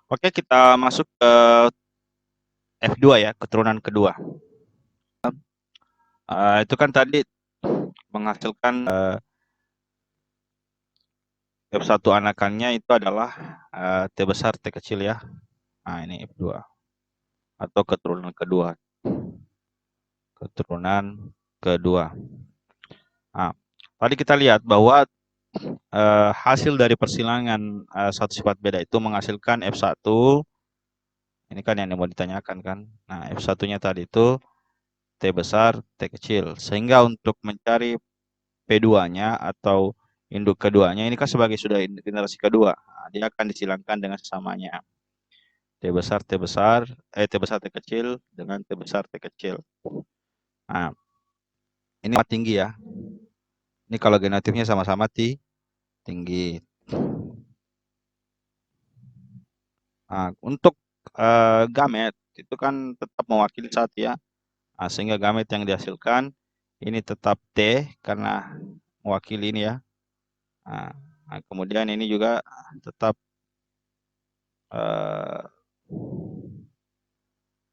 Oke, kita masuk ke F2 ya, keturunan kedua. Itu kan tadi menghasilkan F1 anakannya itu adalah T besar, T kecil ya. Nah, ini F2 atau keturunan kedua. Keturunan kedua. Nah, tadi kita lihat bahwa hasil dari persilangan satu sifat beda itu menghasilkan F1. Ini kan yang mau ditanyakan kan. Nah, F1-nya tadi itu T besar, T kecil. Sehingga untuk mencari P2-nya atau induk keduanya ini kan sebagai sudah generasi kedua. Nah, dia akan disilangkan dengan sesamanya. T besar, T besar, T besar, T kecil dengan T besar, T kecil. Nah, ini tinggi ya. Ini kalau genotifnya sama-sama tinggi. Nah, untuk gamet itu kan tetap mewakili satu ya. Nah, sehingga gamet yang dihasilkan ini tetap T karena mewakili ini ya. Nah, kemudian ini juga tetap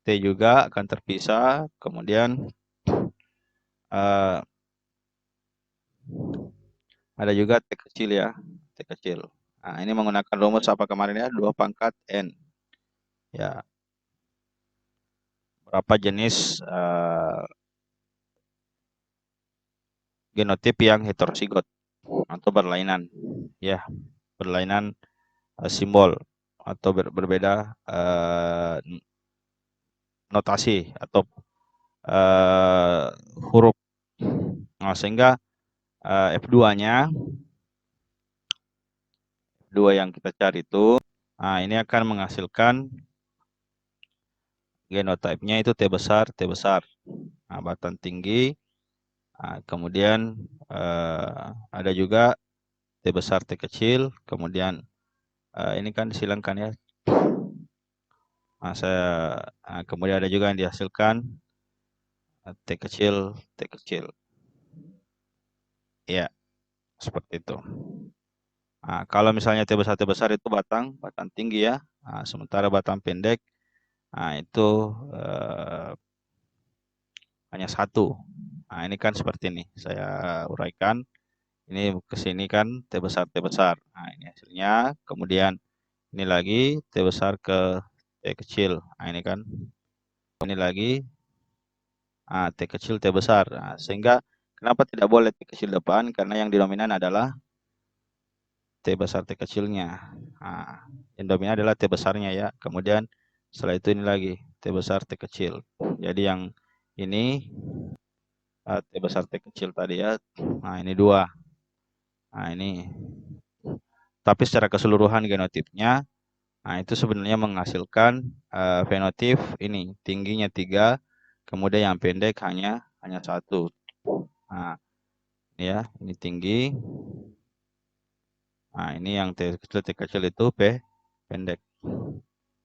T juga akan terpisah. Kemudian ada juga T kecil ya. T kecil. Nah, ini menggunakan rumus apa kemarin ya? 2 pangkat N. Ya. Berapa jenis genotip yang heterozigot atau berlainan. Ya, berlainan simbol atau berbeda notasi atau huruf. Nah, sehingga F2-nya, F2 yang kita cari itu, nah ini akan menghasilkan genotipenya itu T besar, T besar. Nah, batang tinggi. Nah, kemudian ada juga T besar, T kecil. Kemudian ini kan disilangkan ya. Nah, kemudian ada juga yang dihasilkan T kecil, T kecil. Ya, seperti itu. Nah, kalau misalnya T besar itu batang tinggi ya. Nah, sementara batang pendek, nah itu hanya satu. Nah, ini kan seperti ini. Saya uraikan. Ini ke sini kan T besar, T besar. Nah, ini hasilnya. Kemudian ini lagi T besar ke T kecil. Nah, ini kan. Ini lagi T kecil, T besar. Nah, sehingga kenapa tidak boleh T kecil depan? Karena yang dominan adalah T besar, T kecilnya. Nah, yang dominan adalah T besarnya ya. Kemudian setelah itu ini lagi T besar, T kecil. Jadi yang ini T besar, T kecil tadi ya. Nah, ini 2. Nah, ini. Tapi secara keseluruhan genotipnya, nah itu sebenarnya menghasilkan fenotip ini. Tingginya 3, kemudian yang pendek hanya 1. Nah, ini ya, ini tinggi. Nah, ini yang T kecil itu pendek.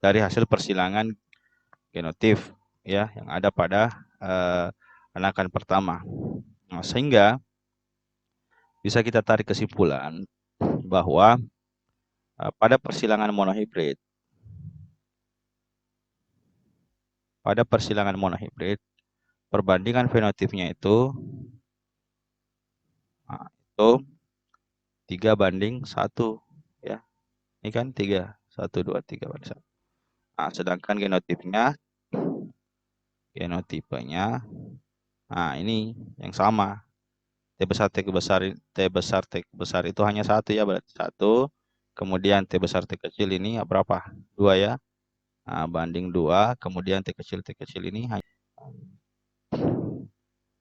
Dari hasil persilangan genotip ya yang ada pada anakan pertama. Nah, sehingga bisa kita tarik kesimpulan bahwa pada persilangan monohibrid perbandingan fenotipnya itu 3:1 ya. Ini kan 3, 1, 2, 3 banding 1. Nah, sedangkan genotipenya nah ini yang sama. T besar T besar itu hanya 1 ya, berarti 1. Kemudian T besar T kecil ini berapa? 2 ya. Nah, banding 2, kemudian T kecil ini hanya.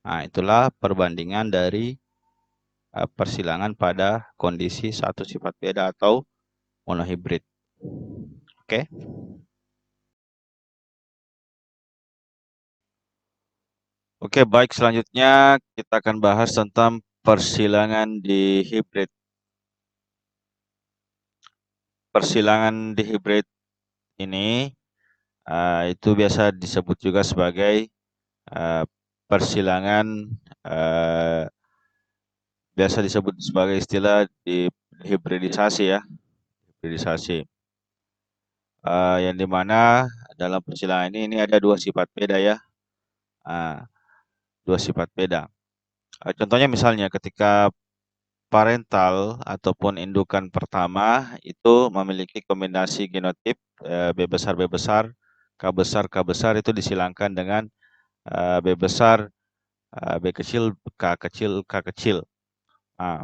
Nah, itulah perbandingan dari persilangan pada kondisi satu sifat beda atau monohibrid. Oke. Oke, baik, selanjutnya kita akan bahas tentang persilangan di hibrid. Persilangan di hibrid ini itu biasa disebut juga sebagai persilangan biasa disebut sebagai istilah di hibridisasi ya. Hibridisasi. yang dimana dalam persilangan ini ada dua sifat beda ya, dua sifat beda. Contohnya misalnya ketika parental ataupun indukan pertama itu memiliki kombinasi genotip B besar B besar, K besar K besar, itu disilangkan dengan B besar B kecil K kecil K kecil. Nah,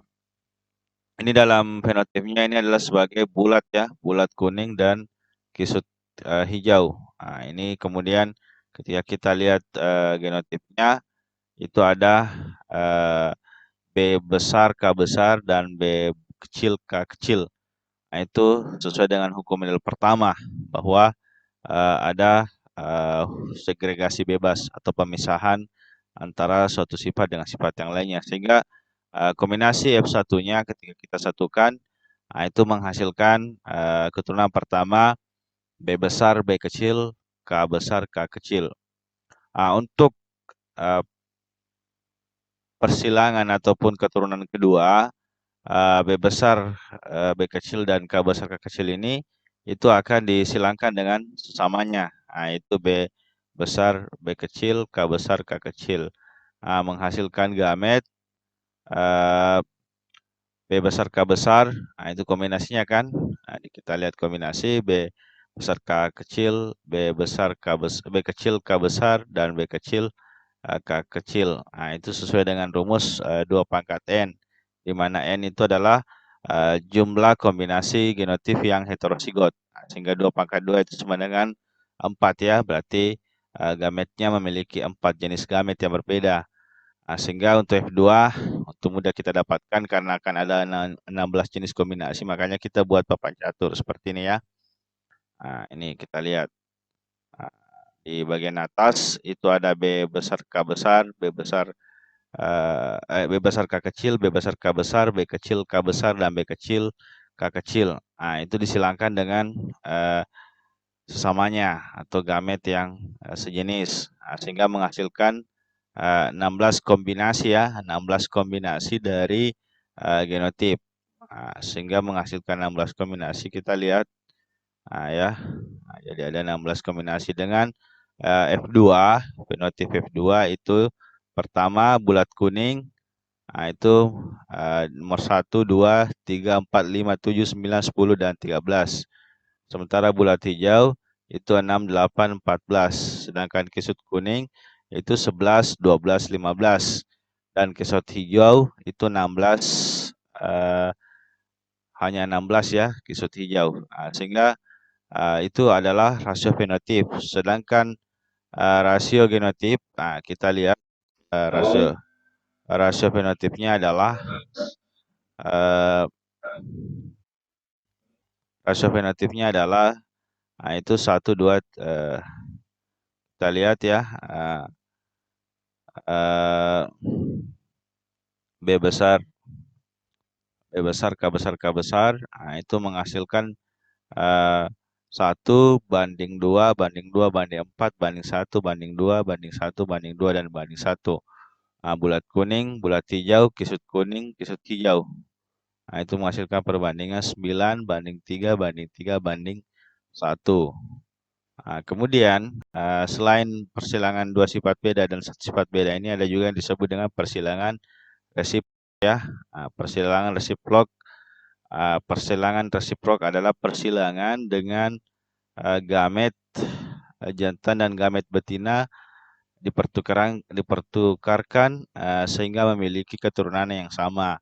ini dalam fenotipnya ini adalah sebagai bulat ya, bulat kuning dan kisut hijau. Nah, ini kemudian ketika kita lihat genotipnya itu ada B besar K besar dan B kecil K kecil. Nah, itu sesuai dengan hukum Mendel pertama bahwa ada segregasi bebas atau pemisahan antara suatu sifat dengan sifat yang lainnya, sehingga kombinasi F1-nya ketika kita satukan, itu menghasilkan keturunan pertama B besar B kecil K besar K kecil. Untuk persilangan ataupun keturunan kedua, B besar B kecil dan K besar K kecil ini itu akan disilangkan dengan sesamanya. Nah, itu B besar B kecil K besar K kecil, menghasilkan gamet B besar K besar. Nah, itu kombinasinya kan. Nah, kita lihat kombinasi B besar K kecil, B besar K besar, B kecil K besar, dan B kecil K kecil. Nah, itu sesuai dengan rumus 2 pangkat N, di mana N itu adalah jumlah kombinasi genotip yang heterosigot. Nah, sehingga 2 pangkat 2 itu sama dengan 4 ya, berarti gametnya memiliki 4 jenis gamet yang berbeda. Nah, sehingga untuk F2 untuk mudah kita dapatkan karena akan ada 16 jenis kombinasi, makanya kita buat papan catur seperti ini ya. Nah, ini kita lihat. Di bagian atas itu ada B besar K besar, B besar B besar K kecil, B besar K besar, B kecil K besar, dan B kecil K kecil. Nah, itu disilangkan dengan sesamanya atau gamet yang sejenis, sehingga menghasilkan 16 kombinasi ya, 16 kombinasi dari genotip. Sehingga menghasilkan 16 kombinasi, kita lihat ya. Jadi ada 16 kombinasi dengan F2, fenotip F2 itu pertama bulat kuning, itu nomor 1, 2, 3, 4, 5, 7, 9, 10, dan 13. Sementara bulat hijau itu 6, 8, 14. Sedangkan kisut kuning itu 11, 12, 15. Dan kisut hijau itu 16, hanya 16 ya kisut hijau. Sehingga itu adalah rasio fenotip. Sedangkan rasio genotip, kita lihat rasio fenotipnya adalah itu 1, 2, kita lihat ya, B besar B besar K besar K besar, itu menghasilkan 1 banding 2 banding 2 banding 4 banding 1 banding 2 banding 1 banding 2 dan banding 1. Bulat kuning, bulat hijau, kisut kuning, kisut hijau. Itu menghasilkan perbandingan 9 banding 3 banding 3 banding 1. Kemudian selain persilangan dua sifat beda dan satu sifat beda ini, ada juga yang disebut dengan persilangan resiprok ya. Persilangan resiprok. Persilangan resiprok adalah persilangan dengan gamet jantan dan gamet betina dipertukarkan sehingga memiliki keturunan yang sama.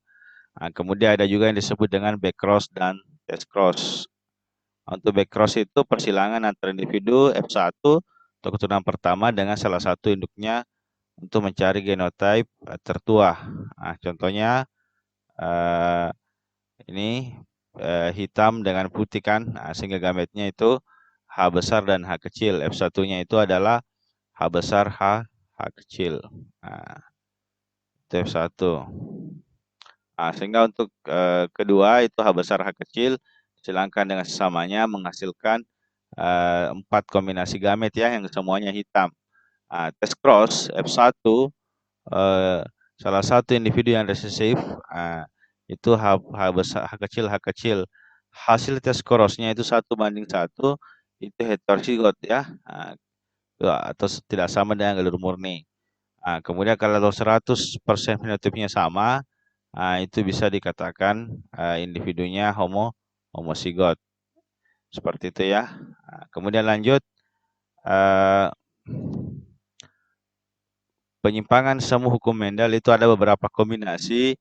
Kemudian ada juga yang disebut dengan backcross dan test cross. Untuk backcross itu persilangan antara individu F1 atau keturunan pertama dengan salah satu induknya untuk mencari genotype tertua. Contohnya ini hitam dengan putih kan, sehingga gametnya itu H besar dan H kecil. F1-nya itu adalah H besar H kecil. Itu F1. Sehingga untuk kedua itu H besar H kecil silangkan dengan sesamanya menghasilkan 4 kombinasi gamet ya yang semuanya hitam. Test cross F1 salah satu individu yang resesif itu H besar H kecil H kecil. Hasil tes crossnya itu 1 banding 1 itu heterozigot ya, atau tidak sama dengan galur murni. Kemudian kalau 100% fenotipnya sama, itu bisa dikatakan individunya homozigot. Seperti itu ya. Kemudian lanjut, eh, penyimpangan semu hukum Mendel itu ada beberapa kombinasi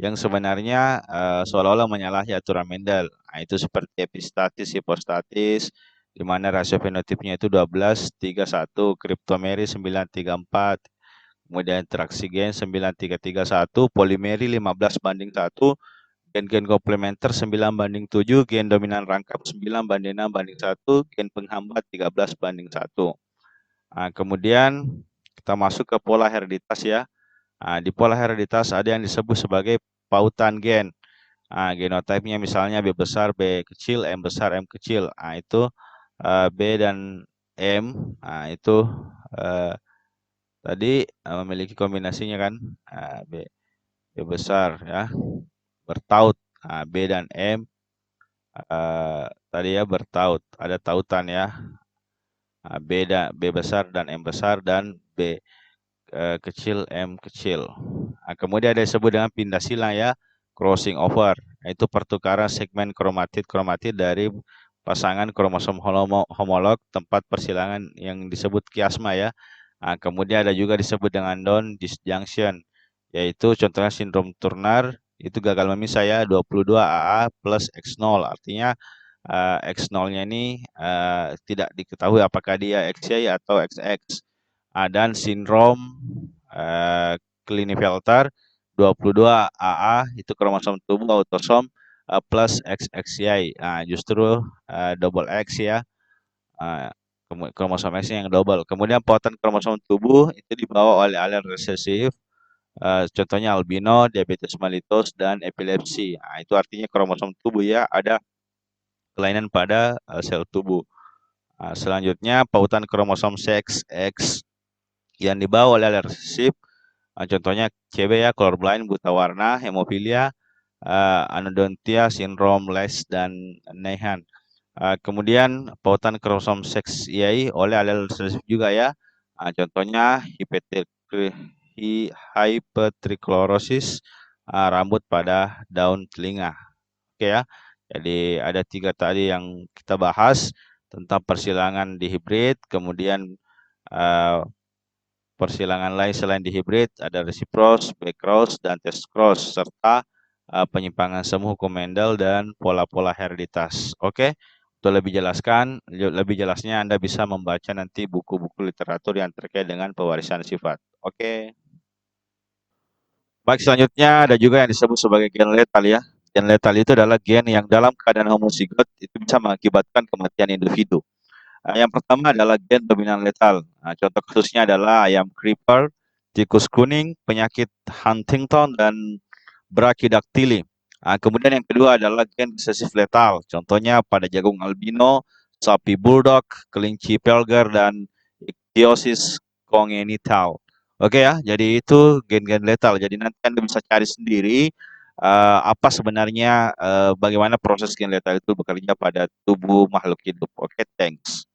yang sebenarnya seolah-olah menyalahi aturan Mendel. Itu seperti epistatis, hipostatis, di mana rasio fenotipnya itu 12:3:1, kriptomeri 9:3:4, kemudian interaksi gen 9:3:3:1, polimeri 15:1, gen-gen komplementer 9:7, gen dominan rangkap 9:6:1, gen penghambat 13:1. Kemudian kita masuk ke pola hereditas ya. Di pola hereditas ada yang disebut sebagai pautan gen. Genotipnya misalnya B besar, B kecil, M besar, M kecil. Itu B dan M, itu tadi memiliki kombinasinya kan, B besar ya, bertaut. B dan M tadi ya bertaut, ada tautan ya. B besar dan M besar dan B kecil, M kecil. Kemudian ada disebut dengan pindah silang ya, crossing over. Itu pertukaran segmen kromatid dari pasangan kromosom homolog tempat persilangan yang disebut kiasma ya. Kemudian ada juga disebut dengan down disjunction, yaitu contohnya sindrom Turner, itu gagal memisah ya, 22 AA plus X0. Artinya X0-nya ini tidak diketahui apakah dia XY atau XX. Dan sindrom Klinefelter 22 AA itu kromosom tubuh autosom plus XXY. Justru double X ya. Kromosom X yang double. Kemudian pautan kromosom tubuh itu dibawa oleh allele resesif. Contohnya albino, diabetes mellitus, dan epilepsi. Itu artinya kromosom tubuh ya, ada kelainan pada sel tubuh. Selanjutnya pautan kromosom XX yang dibawa oleh allele resesif. Contohnya CB ya, colorblind, buta warna, hemofilia, anodontia, sindrom Lesch, dan Neyhan. Kemudian pautan kromosom seks Y oleh allele resesif juga ya. Contohnya hypertrichlosis, rambut pada daun telinga. Oke ya. Jadi ada 3 tadi yang kita bahas tentang persilangan di hibrid, kemudian persilangan lain selain di hibrid ada resipros, backcross, dan test cross, serta penyimpangan semu hukum Mendel dan pola-pola hereditas. Oke, untuk lebih jelasnya Anda bisa membaca nanti buku-buku literatur yang terkait dengan pewarisan sifat. Oke. Baik, selanjutnya ada juga yang disebut sebagai gen letal ya. Gen letal itu adalah gen yang dalam keadaan homozigot itu bisa mengakibatkan kematian individu. Yang pertama adalah gen dominan letal. Contoh kasusnya adalah ayam creeper, tikus kuning, penyakit Huntington, dan brachydactyly. Kemudian yang kedua adalah gen resesif letal. Contohnya pada jagung albino, sapi bulldog, kelinci pelger, dan ichthyosis congenital. Oke ya, jadi itu gen-gen letal. Jadi nanti Anda bisa cari sendiri apa sebenarnya bagaimana proses gen letal itu bekerja pada tubuh makhluk hidup. Oke, thanks.